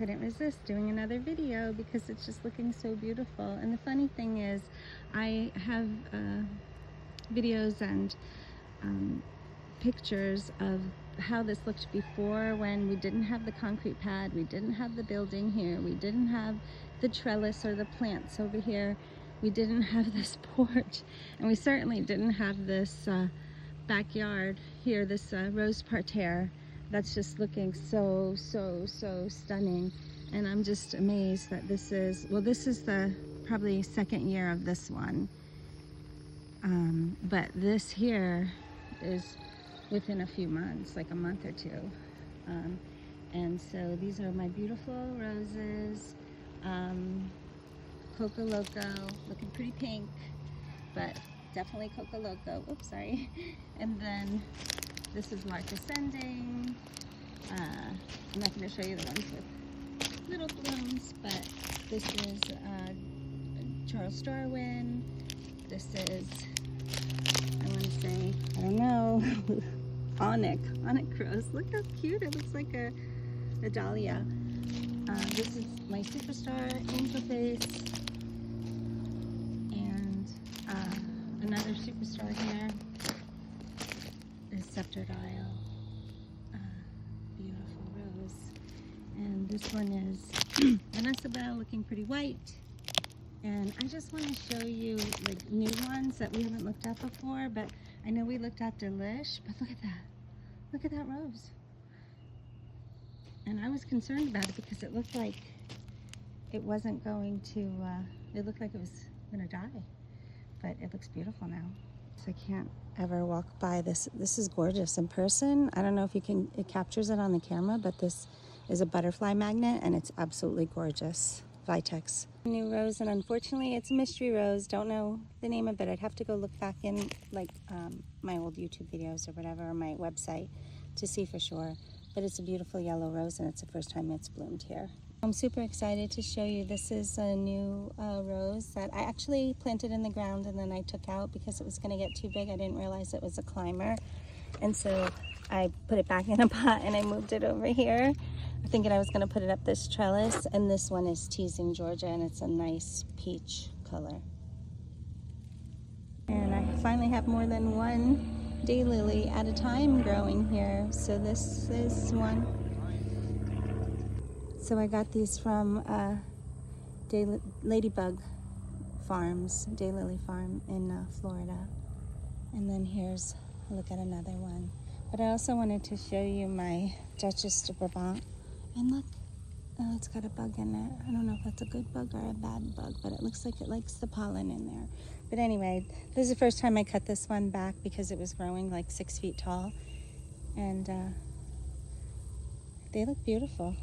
couldn't resist doing another video because it's just looking so beautiful. And the funny thing is, I have videos and pictures of how this looked before, when we didn't have the concrete pad, we didn't have the building here, we didn't have the trellis or the plants over here, we didn't have this porch, and we certainly didn't have this backyard here, this rose parterre that's just looking so stunning. And I'm just amazed that this is, well, this is the probably second year of this one, but this here is within a few months, like a month or two. And so these are my beautiful roses. Coco Loco, looking pretty pink, but definitely Coco Loco. Oops, sorry. And then this is Lark Ascending. I'm not going to show you the ones with little blooms, but this is Charles Darwin. This is, I want to say, I don't know, onyx rose. Look how cute, it looks like a dahlia. This is my superstar, Angel Face, and another superstar here is Scepter Dial. Beautiful rose. And this one is Vanessa Bell, looking pretty white. And I just want to show you like new ones that we haven't looked at before, but I know we looked at Delish, but look at that. Look at that rose. And I was concerned about it because it looked like it wasn't going to, it looked like it was going to die, but it looks beautiful now. So I can't ever walk by this. This is gorgeous in person. I don't know if you can, it captures it on the camera, but this is a butterfly magnet and it's absolutely gorgeous. Vitex. New rose, and unfortunately it's mystery rose. Don't know the name of it. I'd have to go look back in like my old YouTube videos or whatever, or my website to see for sure. But it's a beautiful yellow rose and it's the first time it's bloomed here. I'm super excited to show you. This is a new rose that I actually planted in the ground and then I took out because it was going to get too big. I didn't realize it was a climber, and so I put it back in a pot and I moved it over here, thinking I was going to put it up this trellis. And this one is Teasing Georgia, and it's a nice peach color. And I finally have more than one daylily at a time growing here. So this is one. So I got these from Ladybug Farms, Daylily Farm in Florida. And then here's a look at another one. But I also wanted to show you my Duchess de Brabant. And look, oh, it's got a bug in it. I don't know if that's a good bug or a bad bug, but it looks like it likes the pollen in there. But anyway, this is the first time I cut this one back because it was growing like 6 feet tall. And they look beautiful.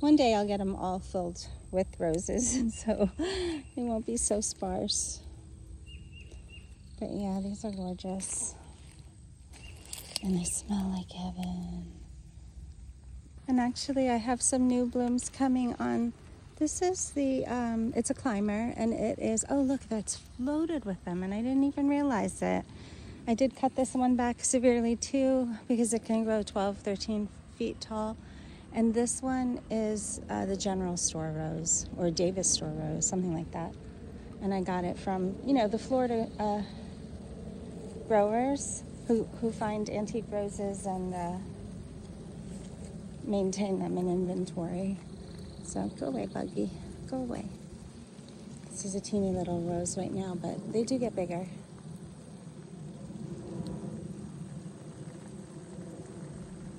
One day I'll get them all filled with roses, and so they won't be so sparse. But yeah, these are gorgeous. And they smell like heaven. And actually I have some new blooms coming on. This is the, it's a climber, and it is, oh look, that's loaded with them, and I didn't even realize it. I did cut this one back severely too because it can grow 12, 13 feet tall. And this one is the General Store Rose, or Davis Store Rose, something like that. And I got it from, you know, the Florida growers who find antique roses and maintain them in inventory. So go away, Buggy, go away. This is a teeny little rose right now, but they do get bigger.